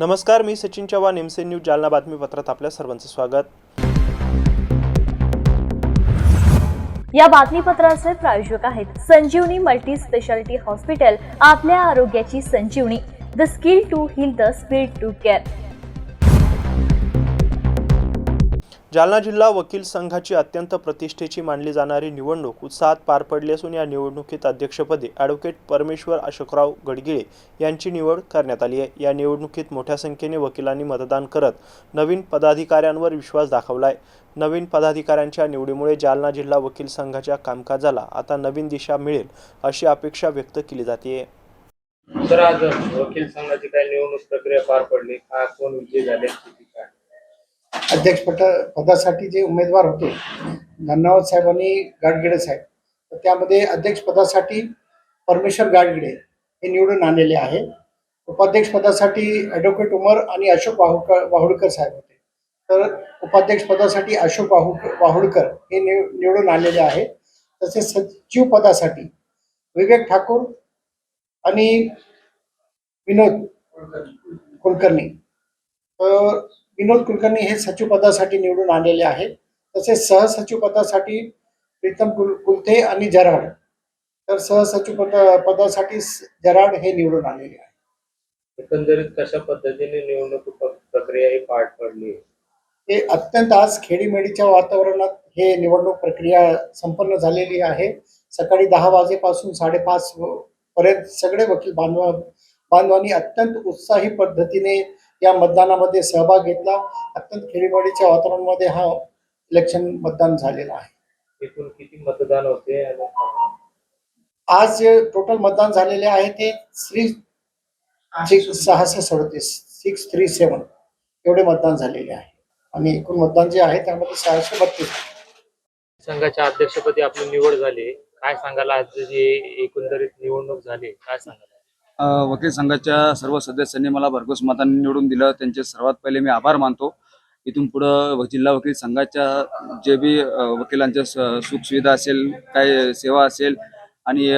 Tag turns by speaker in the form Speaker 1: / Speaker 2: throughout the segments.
Speaker 1: नमस्कार, मी Sachin Chavan, MC news Jalna बातमीपत्रात आपल्या सर्वांचं स्वागत।
Speaker 2: या बातमीपत्राचे प्रायोजक आहेत संजीवनी मल्टी स्पेशालिटी हॉस्पिटल, आपल्या आरोग्याची संजीवनी, the skill to heal, the speed to care.
Speaker 1: Jalna जिल्हा वकील संघाची अत्यंत प्रतिष्ठेची मानली जाणारी निवडणूक उत्साहात पार पडली असून या निवडणुकीत अध्यक्षपदी ॲडव्होकेट परमेश्वर अशोकराव गडगिळे यांची निवड करण्यात आली आहे। या निवडणुकीत मोठ्या संख्येने वकिलांनी मतदान करत नवीन पदाधिकाऱ्यांवर विश्वास दाखवलाय। नवीन पदाधिकाऱ्यांच्या निवडीमुळे जालना जिल्हा वकील संघाच्या कामकाजाला आता नवीन दिशा मिळेल अशी अपेक्षा व्यक्त केली जाते।
Speaker 3: तर आज वकील संघाची काय निवडणूक प्रक्रिया पार पडली, कोण विजयी झाले,
Speaker 4: अध्यक्ष पदासाठी जे उमेदवार होते धन्यवाद साहेब आणि गाडगिळे साहेब, तर त्यामध्ये अध्यक्ष पदासाठी परमेश्वर गाडगिळे हे निवडून आलेले आहे। उपाध्यक्ष पदासाठी ॲडव्होकेट उमर आणि अशोक वाहुडकर साहेब होते, तर उपाध्यक्ष पदासाठी अशोक वाहुडकर हे निवडून आलेले आहे। तसेच सचिव पदासाठी विवेक ठाकूर आणि विनोद कुलकर्णी, विनोद कुलकर्णी हे सचिव पदासाठी निवडून आलेले आहेत। तसेच सहसचिव पदासाठी प्रीतम कुलथे आणि जराड, तर सहसचिव पदासाठी जराड हे निवडून आलेले आहेत।
Speaker 3: एकंदरीत कशा पद्धतीने निवडणूक प्रक्रिया ही पार पडली?
Speaker 4: हे अत्यंत आज खेडीमेडीच्या वातावरणात हे निवडणूक प्रक्रिया संपन्न झालेली आहे। सकाळी 10 वाजेपासून 5:30 पर्यंत सगळे वकील बांधवांनी अत्यंत उत्साही पद्धतीने या मतदानामध्ये सहभाग घेतला। अत्यंत खेडीमेडीच्या वातावरणामध्ये हा इलेक्शन मतदान झालेला आहे।
Speaker 3: एकूण किती मतदान होते?
Speaker 4: आज जे टोटल मतदान झालेले आहे ते 637 एवढे मतदान झालेले आहे आणि एकूण मतदान जे आहे त्यामध्ये 632।
Speaker 3: संघाच्या अध्यक्षपदी आपली निवड झाली, काय सांगाल? आज जी एकंदरीत निवडणूक झाली, काय सांगाल?
Speaker 5: वकील संघाच्या सर्व सदस्यांनी मला भरघोस मतांनी निवडून दिलं, त्यांचे सर्वात पहिले मी आभार मानतो। इथून पुढं जिल्हा वकील संघाच्या जे बी वकिलांच्या सुखसुविधा असेल, काही सेवा असेल आणि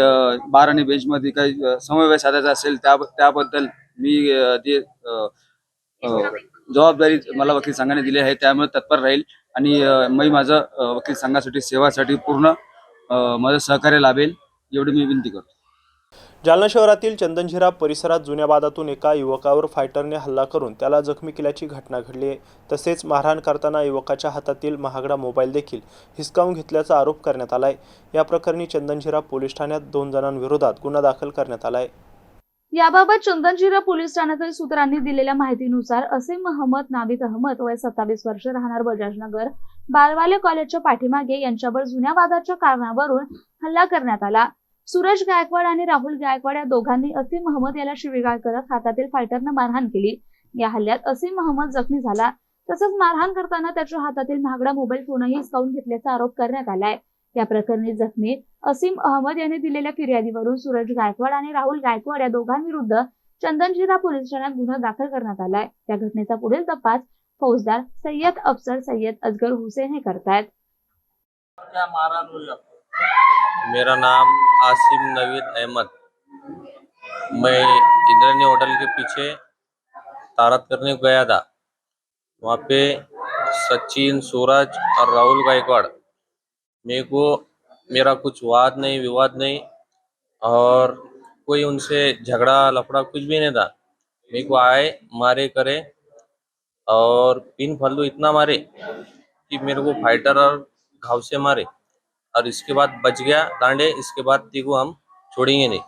Speaker 5: बार आणि बेंचमध्ये काही समन्वय साधायचा असेल त्याबद्दल मी जे जबाबदारी मला वकील संघाने दिली आहे त्यामुळे तत्पर राहील आणि मी माझं वकील संघासाठी सेवासाठी पूर्ण माझं सहकार्य लाभेल एवढी मी विनंती करतो।
Speaker 1: जालना शहरातील चंदनझिरा परिसरात जुन्या वादातून एका युवकावर फायटरने हल्ला करून त्याला जखमी केल्याची घटना घडली आहे। तसेच मारहाण करताना युवकाच्या हातातील महागडा मोबाईल देखील हिसकावून घेतल्याचा आरोप करण्यात आलाय। या प्रकरणी चंदनझिरा पोलीस ठाण्यात 2 जणांविरोधात गुन्हा दाखल करण्यात आलाय।
Speaker 2: याबाबत चंदनझिरा पोलीस ठाण्यातील सूत्रांनी दिलेल्या माहितीनुसार असीम महम्मद नाविद अहमद, वय 27 वर्ष, राहणार बजाजनगर, बालवाले कॉलेजच्या पाठीमागे, यांच्यावर जुन्या वादाच्या कारणावरून हल्ला करण्यात आला। सूरज गायकवाड आणि राहुल गायकवाड या दोघांनी असीम महम्मद याला शिवीगाळ करत हातातील फायटरनं मारहाण केली। या हल्ल्यात असीम महम्मद जखमी झाला। तसंच मारहाण करताना त्याच्या हातातील महागडा मोबाईल फोनही हिसकावून घेतल्याचा आरोप करण्यात आलाय। या प्रकरणी जखमी असीम अहमद यांनी दिलेल्या फिर्यादीवरून सूरज गायकवाड आणि राहुल गायकवाड या दोघांविरुद्ध चंदनझिरा पोलीस ठाण्यात गुन्हा दाखल करण्यात आलाय। त्या घटनेचा पुढील तपास फौजदार सय्यद अफसर सय्यद असगर हुसैन हे करतायत।
Speaker 6: मेरा नाम आसिम नवीद अहमद, मैं इंद्रानी होटल के पीछे तारत करने गया था। वहाँ पे सचिन, सूरज और राहुल गायकवाड़, मेरा कुछ वाद नहीं, विवाद नहीं और कोई उनसे झगड़ा लफड़ा कुछ भी नहीं था। मेरे को आए, मारे करे और पिन फल्लू इतना मारे कि मेरे को फाइटर और घाव से मारे और इसके बाद बच गया डांडे। इसके बाद तेको हम छोड़ेंगे नहीं,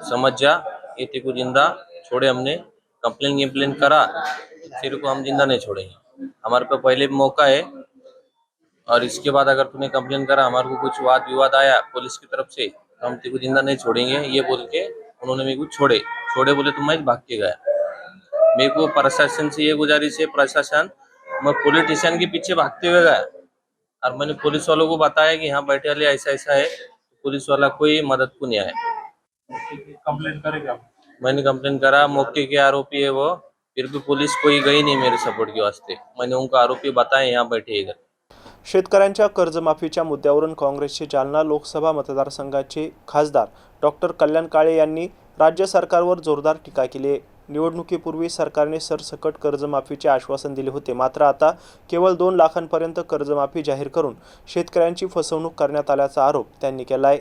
Speaker 6: समझ जा, ये तेको जिंदा छोड़े हमने, कंप्लेन करा, तेरे को हम जिंदा नहीं छोड़ेंगे। हमारे पे पहले भी मौका है और इसके बाद अगर तूने कंप्लेन करा, हमारे को कुछ वाद विवाद आया पुलिस की तरफ से, तो हम तेको जिंदा नहीं छोड़ेंगे, ये बोल के उन्होंने मेरे को छोड़े बोले तो मैं भाग के गया। मेरे को प्रशासन से ये गुजारिश है, प्रशासन, मैं पुलिस स्टेशन के पीछे भागते हुए गया और मैंने पुलिस वालों को बताया कि यहाँ बैठे वाले ऐसा ऐसा है, पुलिस वाला कोई मदद को नहीं आया।
Speaker 3: कंप्लेन करेगा?
Speaker 6: मैंने कंप्लेन करा, मौके के आरोपी है वो, फिर भी पुलिस कोई गई नहीं मेरे सपोर्ट के वास्ते। मैंने उनको आरोपी बताए यहाँ बैठे इधर।
Speaker 1: शेतकऱ्यांच्या कर्जमाफीच्या मुद्द्यावरून काँग्रेसचे जालना लोकसभा मतदारसंघाचे खासदार डॉक्टर कल्याण काळे यांनी राज्य सरकारवर जोरदार टीका केली आहे। निवडणुकीपूर्वी सरकारने सरसकट कर्जमाफीचे आश्वासन दिले होते, मात्र आता केवळ 2 लाखांपर्यंत कर्जमाफी जाहीर करून शेतकऱ्यांची फसवणूक करण्यात आल्याचा आरोप त्यांनी केला आहे.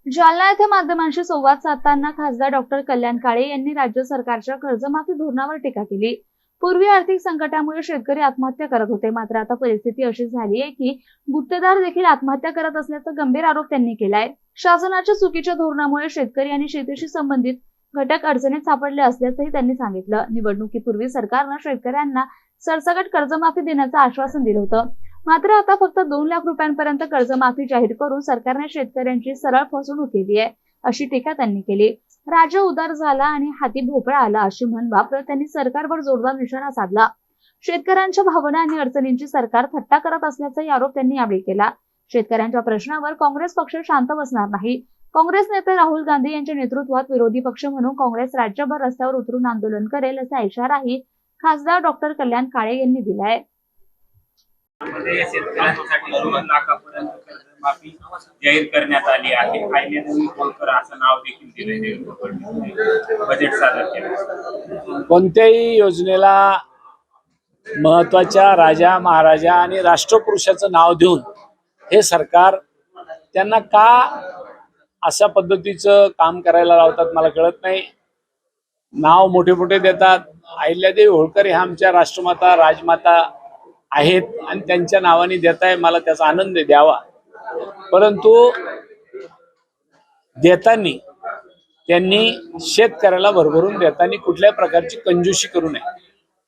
Speaker 2: जालना येथे माध्यमांशी संवाद साधताना खासदार डॉक्टर कल्याण काळे यांनी राज्य सरकारच्या कर्जमाफी धोरणावर टीका केली. पूर्वी आर्थिक संकटामुळे शेतकरी आत्महत्या करत होते, मात्र आता परिस्थिती अशी झाली आहे की गुत्तेदार देखील आत्महत्या करत असल्याचा गंभीर आरोप त्यांनी केलाय. शासनाच्या चुकीच्या धोरणामुळे शेतकरी आणि शेतीशी संबंधित घटक अडचणीत सापडले असल्याचंही त्यांनी सांगितलं. निवडणुकीपूर्वी सरकारनं शेतकऱ्यांना सरसकट कर्जमाफी देण्याचं आश्वासन दिलं होतं, मात्र आता फक्त 2 लाख रुपयांपर्यंत कर्जमाफी जाहीर करून सरकारने शेतकऱ्यांची सरळ फसवणूक केली आहे, अशी टीका त्यांनी केली. राज्य उदार झाला आणि हाती भोपळा आला अशी म्हण वापरत त्यांनी सरकारवर जोरदार निशाणा साधला. शेतकऱ्यांच्या भावना आणि अडचणींची सरकार थट्टा करत असल्याचाही आरोप त्यांनी यावेळी केला. शेतकऱ्यांच्या प्रश्नावर काँग्रेस पक्ष शांत बसणार नाही. काँग्रेस नेते राहुल गांधी यांच्या नेतृत्वात विरोधी पक्ष म्हणून काँग्रेस राज्यभर रस्त्यावर उतरून आंदोलन करेल असा इशाराही खासदार डॉक्टर कल्याण काळे यांनी दिलाय.
Speaker 7: शेतकऱ्यांसाठी 2 लाखापर्यंत कर्जमाफी जाहीर करण्यात आली आहे. आयल्यानवी होळकर असं नाव देखील दिले बजेट सादर केलं.
Speaker 8: कोणत्याही योजनेला महत्वाच्या राजा महाराजा आणि राष्ट्रपुरुषाचं नाव देऊन हे सरकार त्यांना का अशा पद्धतीचं काम करायला लावतात मला कळत नाही. नाव मोठे मोठे देतात. अहिल्यादेवी होळकर ह्या आमच्या राष्ट्रमाता राजमाता आहेत आणि त्यांच्या नावाने देताय, मला त्याचा आनंद द्यावा. परंतु देताना त्यांनी शेतकऱ्याला भरभरून देताना कुठल्याही प्रकारची कंजूसी करू नये.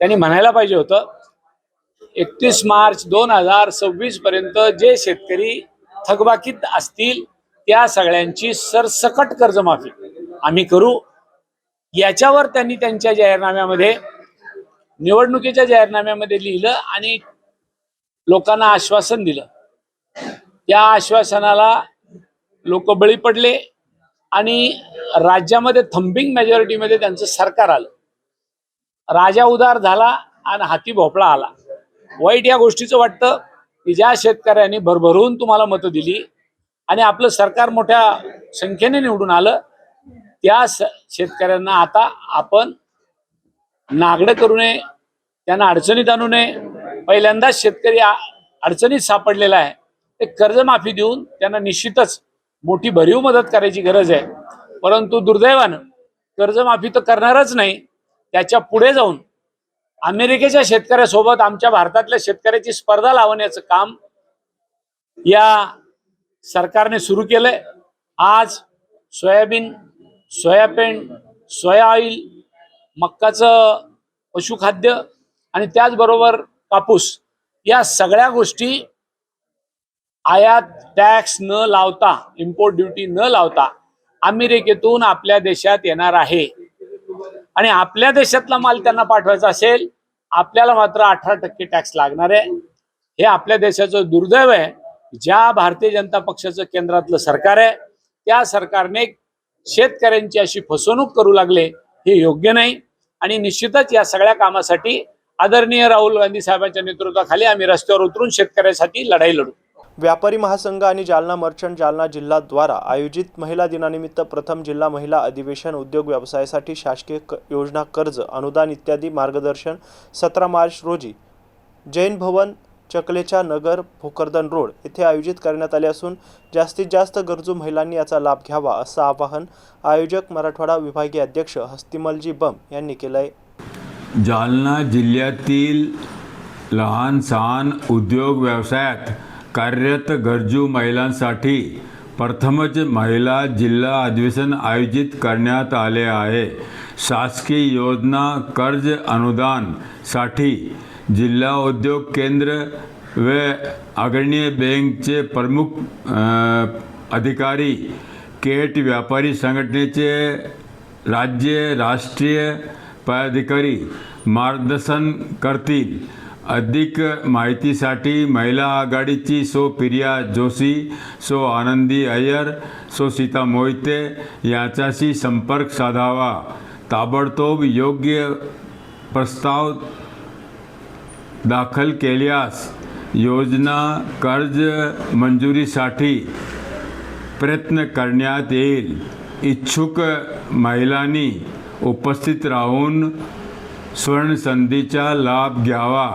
Speaker 8: त्यांनी म्हणायला पाहिजे होतं 31 मार्च 2026 पर्यंत जे शेतकरी थकबाकीत असतील त्या सगळ्यांची सरसकट कर्जमाफी आम्ही करू. याच्यावर त्यांनी त्यांच्या जाहीरनाम्यामध्ये निवडणुकीच्या जाहीरनाम्यामध्ये लिहिलं आणि लोकांना आश्वासन दिलं. त्या आश्वासनाला लोक बळी पडले आणि राज्यामध्ये थंबिंग मेजॉरिटीमध्ये त्यांचं सरकार आलं. राजा उदार झाला आणि हाती भोपळा आला. वाईट या गोष्टीचं वाटतं की ज्या शेतकऱ्यांनी भरभरून तुम्हाला मतं दिली आणि आपलं सरकार मोठ्या संख्येने निवडून आलं, त्या शेतकऱ्यांना आता आपण नागडं करू नये, त्यांना अडचणीत आणू नये. पहिल्यांदाच शेतकरी अडचणीत सापडलेला आहे. ते कर्जमाफी देऊन त्यांना निश्चितच मोठी भरीव मदत करायची गरज आहे. परंतु दुर्दैवानं कर्जमाफी तर करणारच नाही, त्याच्या पुढे जाऊन अमेरिकेच्या शेतकऱ्यासोबत आमच्या भारतातल्या शेतकऱ्याची स्पर्धा लावण्याचं काम या सरकारने सुरू केलंय. आज सोयाबीन, सोयाबीन, सोया ऑइल, मक्काचं पशुखाद्य आणि त्याचबरोबर कापूस या सगळ्या गोष्टी आयात टॅक्स न लावता, इम्पोर्ट ड्युटी न लावता अमेरिकेतून आपल्या देशात येणार आहे. आणि आपल्या देशातला माल त्यांना पाठवायचा असेल, आपल्याला मात्र 18% टॅक्स लागणार आहे. हे आपल्या देशाचं दुर्दैव आहे. ज्या भारतीय जनता पक्षाचं केंद्रातलं सरकार आहे त्या सरकारने शेतकऱ्यांची अशी फसवणूक करू लागले, हे योग्य नाही. आणि निश्चितच या सगळ्या कामासाठी आदरणीय राहुल गांधी साहेबांच्या नेतृत्वाखाली आम्ही रस्त्यावर उतरून शेतकऱ्यासाठी लढाई लढू.
Speaker 1: व्यापारी महासंघ आणि जालना मर्चंट जालना जिल्हा द्वारा आयोजित महिला दिनानिमित्त प्रथम जिल्हा महिला अधिवेशन उद्योग व्यवसायासाठी शासकीय योजना, कर्ज, अनुदान इत्यादी मार्गदर्शन 17 मार्च रोजी जैन भवन, चकलेचा नगर, भोकरदन रोड येथे आयोजित करण्यात आले असून जास्तीत जास्त गरजू महिलांनी याचा लाभ घ्यावा असं आवाहन आयोजक मराठवाडा विभागीय अध्यक्ष हस्तिमलजी बम यांनी केलं आहे.
Speaker 9: जालना जिल्ह्यातील लहान सहान उद्योग व्यवसायात कार्यरत गरजू महिलांसाठी प्रथमच महिला जिल्हा अधिवेशन आयोजित करण्यात आले आहे. शासकीय योजना, कर्ज, अनुदानसाठी जिल्हा उद्योग केंद्र व अग्रणी बँकचे प्रमुख अधिकारी, केट व्यापारी संघटनेचे राज्य राष्ट्रीय पदाधिकारी मार्गदर्शन करतील. अधिक माहितीसाठी महिला आघाडीची सो प्रिया जोशी, सो आनंदी अय्यर, सो सीता मोहिते यांच्याशी संपर्क साधावा. ताबडतोब योग्य प्रस्ताव दाखल केल्यास योजना, कर्ज मंजुरीसाठी प्रयत्न करण्यात येईल. इच्छुक महिलांनी उपस्थित राहून सुवर्णसंधीचा लाभ घ्यावा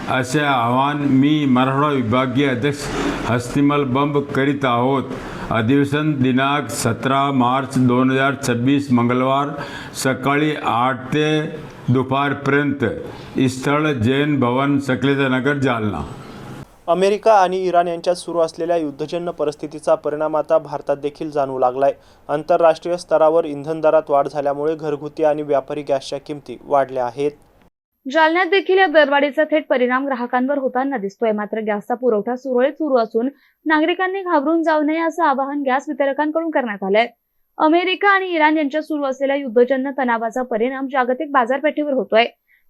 Speaker 9: असे आवाहन मी मराठवाडा विभागीय अध्यक्ष हस्तिमल बंब करीत आहोत. अधिवेशन दिनांक 17 मार्च 2026 मंगळवार सकाळी 8 ते दुपारपर्यंत. स्थळ जैन भवन सकलेचा नगर जालना.
Speaker 1: अमेरिका आणि इराण यांच्यात सुरू असलेल्या युद्धजन्य परिस्थितीचा परिणाम आता भारतात देखील जाणवू लागलाय. आंतरराष्ट्रीय स्तरावर इंधन दरात वाढ झाल्यामुळे घरगुती आणि व्यापारी गॅसच्या किमती वाढल्या आहेत.
Speaker 2: जालन्यात देखील या दरवाढीचा थेट परिणाम ग्राहकांवर होताना दिसतोय. मात्र गॅसचा पुरवठा सुरळीत सुरू असून नागरिकांनी घाबरून जाऊ नये असं आवाहन गॅस वितरकांकडून करण्यात आलंय. अमेरिका आणि इराण यांच्यात सुरू असलेल्या युद्धजन्य तणावाचा परिणाम जागतिक बाजारपेठेवर होतोय.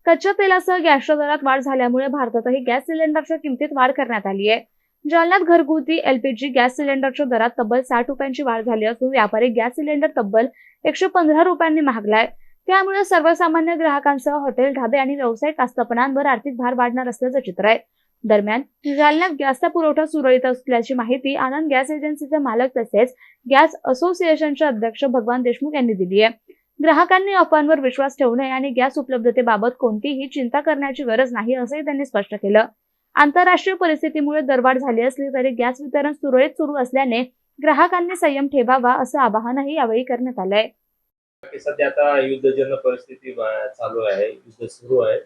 Speaker 2: कच्च्या तेलासह गॅसच्या दरात वाढ झाल्यामुळे भारतातही गॅस सिलेंडरच्या किमतीत वाढ करण्यात आली आहे. जालन्यात घरगुती LPG गॅस सिलेंडरच्या दरात तब्बल 60 रुपयांची वाढ झाली असून व्यापारी गॅस सिलेंडर तब्बल 115 रुपयांनी महागलाय. त्यामुळे सर्वसामान्य ग्राहकांसह हॉटेल, ढाबे आणि व्यावसायिक आस्थापनांवर आर्थिक भार वाढणार असल्याचं चित्र आहे. दरम्यान जालन्यात गॅसचा पुरवठा सुरळीत असल्याची माहिती आनंद गॅस एजन्सीचे मालक तसेच गॅस असोसिएशनचे अध्यक्ष भगवान देशमुख यांनी दिली आहे. ग्राहकांनी अफवांवर विश्वास ठेवू नये आणि गॅस उपलब्धतेबाबत कोणतीही चिंता करण्याची गरज नाही असंही त्यांनी स्पष्ट केलं. आंतरराष्ट्रीय परिस्थितीमुळे दरवाढ झाली असली तरी गॅस वितरण सुरळीत सुरू असल्याने ग्राहकांनी संयम ठेवावा असं आवाहनही यावेळी करण्यात आलंय.
Speaker 3: सध्या आता युद्धजन्य परिस्थिती चालू आहे, युद्ध सुरू आहे.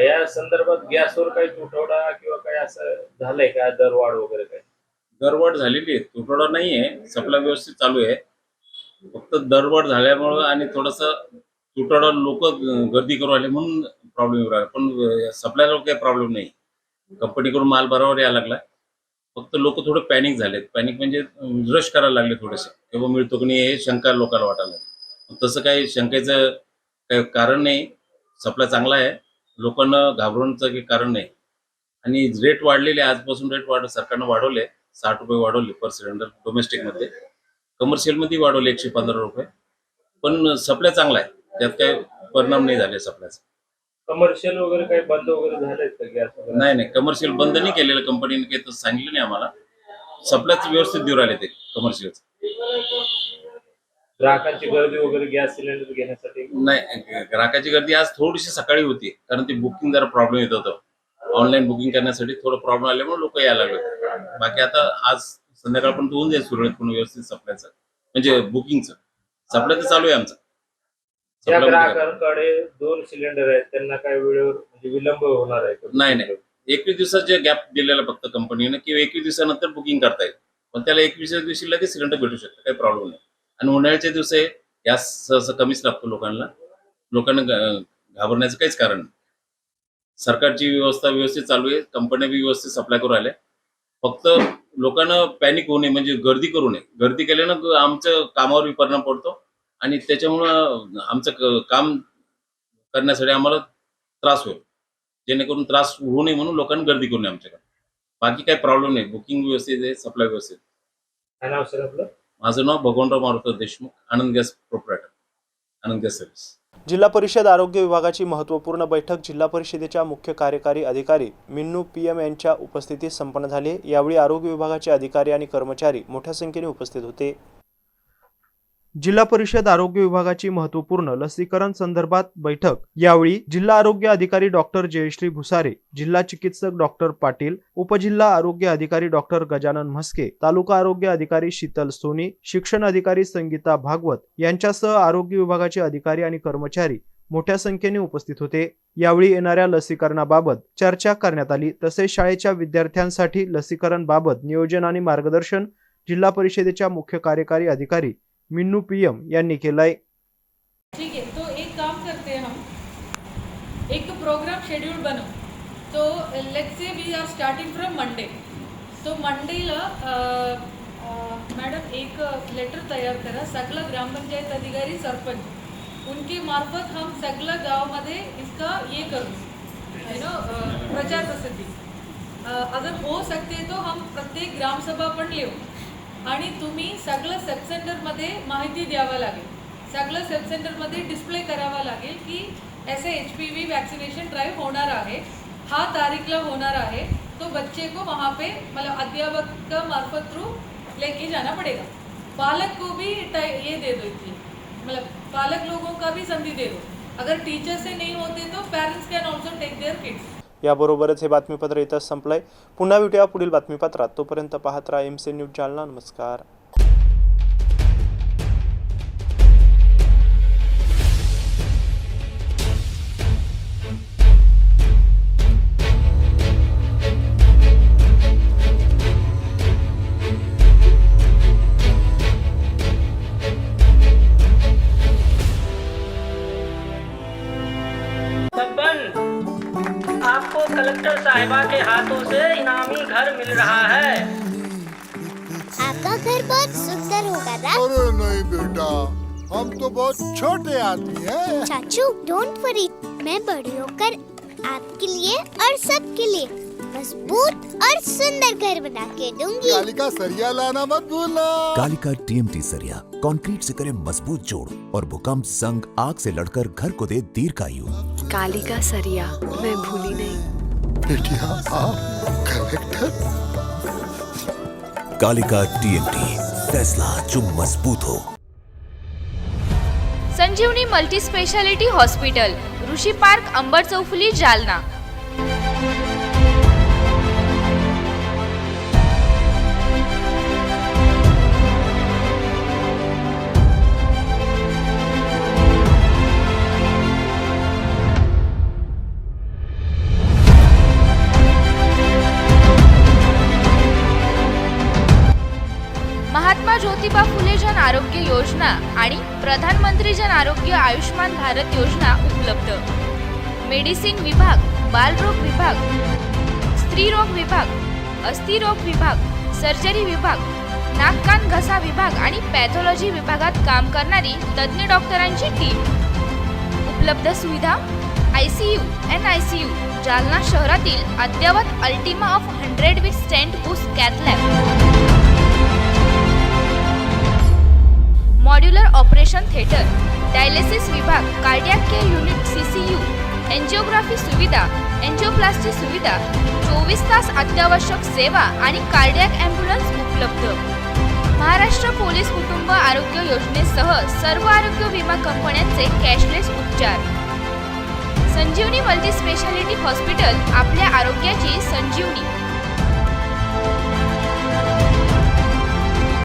Speaker 3: या संदर्भात गॅसवर काही तुटवडा किंवा काही असं झालंय का, दरवाढ वगैरे काय?
Speaker 10: दरवाढ झालेली आहे, तुटवडा नाही आहे, सप्लाय व्यवस्थित चालू आहे. फक्त दरवाढ झाल्यामुळं आणि थोडंसं तुटवडा लोक गर्दी करू आले म्हणून प्रॉब्लेम येऊ राहिला. पण सप्लायला काही प्रॉब्लेम नाही. कंपनीकडून माल बरोबर यायला लागला. फक्त लोक थोडे पॅनिक झालेत. पॅनिक म्हणजे रश करायला लागले थोडेसे, तेव्हा मिळतो की नाही हे शंका लोकांना वाटायला लागली. तसं काही शंकेचं काही कारण नाही. सप्लाय चांगला आहे, लोकांना घाबरण्याचं काही कारण नाही. आणि रेट वाढलेले, आजपासून रेट सरकारनं वाढवले. 60 रुपये वाढवले पर सिलेंडर डोमेस्टिकमध्ये. कमर्शियलमध्ये वाढवले 115 रुपये. पण सप्लाय चांगला आहे, त्यात काही परिणाम नाही झाले सप्लायचा.
Speaker 3: कमर्शियल वगैरे काही बंद वगैरे झालेत का गॅस वगैरे?
Speaker 10: नाही, कमर्शियल बंद नाही केलेलं कंपनीने, काही तसं सांगितलं नाही आम्हाला. सप्लायच व्यवस्थित देऊ राहिले ते कमर्शियलचं.
Speaker 3: ग्राहकांची गर्दी वगैरे गॅस सिलेंडर घेण्यासाठी?
Speaker 10: नाही, ग्राहकाची गर्दी आज थोडीशी सकाळी होती, कारण ते बुकिंग जरा प्रॉब्लेम येत होतं. ऑनलाईन बुकिंग करण्यासाठी थोडं प्रॉब्लेम आल्यामुळे लोक यायला लागले. बाकी आता आज संध्याकाळपर्यंत होऊन जाईल सुरळीत पूर्ण व्यवस्थित सप्लायचं, म्हणजे बुकिंगचं. सप्लाय तर चालू आहे आमचं.
Speaker 3: ज्या ग्राहकांकडे 2 सिलेंडर आहेत त्यांना काय वेळेवर म्हणजे विलंब होणार आहे?
Speaker 10: नाही, 21 दिवसाचे गॅप दिलेला फक्त कंपनीने, किंवा 21 दिवसानंतर बुकिंग करता येईल. पण त्याला 21 दिवशी लगेच सिलेंडर भेटू शकतं, काही प्रॉब्लेम नाही. आणि उन्हाळ्याच्या दिवशी गॅस सहसा कमीच लागतो लोकांना घाबरण्याचं काहीच कारण नाही. सरकारची व्यवस्था व्यवस्थित चालू आहे, कंपन्या बी व्यवस्थित सप्लाय करू राहिल्या. फक्त लोकांना पॅनिक होऊ नये, म्हणजे गर्दी करू नये. गर्दी केल्यानं आमच्या कामावर परिणाम पडतो आणि त्याच्यामुळं आमचं काम करण्यासाठी आम्हाला त्रास होईल. जेणेकरून त्रास होऊ नये म्हणून लोकांनी गर्दी करू नये आमच्याकडे. बाकी काही प्रॉब्लेम नाही, बुकिंग व्यवस्थित आहे, सप्लाय व्यवस्थित.
Speaker 3: काय नाव सर आपलं?
Speaker 10: माझं नाव भगवानराव मारुती देशमुख, आनंद गॅस प्रोप्रायटर, आनंद गॅस सर्व्हिस.
Speaker 1: जिल्हा परिषद आरोग्य विभागाची महत्त्वपूर्ण बैठक जिल्हा परिषदेच्या मुख्य कार्यकारी अधिकारी मिन्नू PM यांच्या उपस्थितीत संपन्न झाली. यावेळी आरोग्य विभागाचे अधिकारी आणि कर्मचारी मोठ्या संख्येने उपस्थित होते. जिल्हा परिषद आरोग्य विभागाची महत्त्वपूर्ण लसीकरण संदर्भात बैठक. यावेळी जिल्हा आरोग्य अधिकारी डॉक्टर जयश्री भुसारे, जिल्हा चिकित्सक डॉक्टर पाटील, उपजिल्हा आरोग्य अधिकारी डॉक्टर गजानन म्हस्के, तालुका आरोग्य अधिकारी शीतल सोनी, शिक्षण अधिकारी संगीता भागवत यांच्यासह आरोग्य विभागाचे अधिकारी आणि कर्मचारी मोठ्या संख्येने उपस्थित होते. यावेळी येणाऱ्या लसीकरणाबाबत चर्चा करण्यात आली. तसेच शाळेच्या विद्यार्थ्यांसाठी लसीकरणबाबत नियोजन आणि मार्गदर्शन जिल्हा परिषदेच्या मुख्य कार्यकारी अधिकारी मिन्नू PM यांनी केलाय.
Speaker 11: ठीक है, तो एक काम करते हैं हम, एक तो प्रोग्राम शेड्यूल बनो. तो let's say we are starting from Monday. तो मंडेला मॅडम एक लेटर तयार करा. सगळं ग्रामपंचायत अधिकारी, सरपंच उनके मार्फत हम सगळं गावामध्ये इसका ये करूँ, प्रचार प्रसिद्धी. अगर हो सकते तो हम प्रत्येक ग्रामसभा पण लेऊ. आणि तुम्ही सगळं सब सेंटरमध्ये माहिती द्यावं लागेल. सगळं सब सेंटरमध्ये डिस्प्ले करावा लागेल की ऐसे HPV वैक्सीनेशन ड्राइव होणार आहे, हा तारीखला होणार आहे. तो बच्चे को वहाँ पे मतलब अध्यापक का मार्फत थ्रू लेके जाना पड़ेगा. बालक को भी ये दे दो, मतलब पालक लोगों का भी संधि दे दो. अगर टीचर से नहीं होते तो parents can also take their kids.
Speaker 1: याबरोबरच हे बातमीपत्र इथंच संपलंय. पुन्हा भेटूया पुढील बातमीपत्रात. तोपर्यंत पाहत राहा MC न्यूज जालना. नमस्कार.
Speaker 12: आपको कलेक्टर साहिबा के हाथों से इनामी घर मिल रहा है.
Speaker 13: आपका घर बहुत सुंदर होगा ना?
Speaker 14: अरे नहीं बेटा, हम तो बहुत छोटे आदमी हैं।
Speaker 13: चाचू डोंट वरी, मैं बड़ी होकर आपके लिए और सबके लिए मजबूत और सुंदर घर बना के दूंगी.
Speaker 14: कालिका सरिया लाना मत भूलना.
Speaker 15: कालिका TMT सरिया कंक्रीट से करे मजबूत जोड़ और भूकंप संग आग से लड़कर घर को दे दीर्घायु.
Speaker 16: कालिका सरिया मैं भूली नहीं.
Speaker 14: बेटिया कलेक्टर.
Speaker 15: कालिका TMT फैसला जो मजबूत हो.
Speaker 2: संजीवनी मल्टी स्पेशालिटी हॉस्पिटल, ऋषी पार्क, अंबर चौफुली, जालना. महात्मा ज्योतिबा फुले जन आरोग्य योजना आणि प्रधानमंत्री जन आरोग्य आयुष्मान भारत योजना उपलब्ध. मेडिसिन विभाग, बालरोग विभाग, स्त्रीरोग विभाग, अस्थिरोग विभाग, सर्जरी विभाग, नाक कान घसा विभाग आणि पॅथॉलॉजी विभागात काम करणारी तज्ञ डॉक्टरांची टीम. उपलब्ध सुविधा ICU, NICU. जालना शहरातील अद्ययावत Ultima of 100 with stent boost cath lab. Modular operation theatre, dialysis विभाग, cardiac care unit CCU, angiography सुविधा, एंजिओप्लास्टी सुविधा, 24 तास अत्यावश्यक सेवा आणि कार्डियक ॲम्ब्युलन्स उपलब्ध. महाराष्ट्र पोलीस कुटुंब आरोग्य योजनेसह सर्व आरोग्य विमा कंपन्यांचे कॅशलेस उपचार. संजीवनी मल्टी स्पेशालिटी हॉस्पिटल, आपल्या आरोग्याची संजीवनी.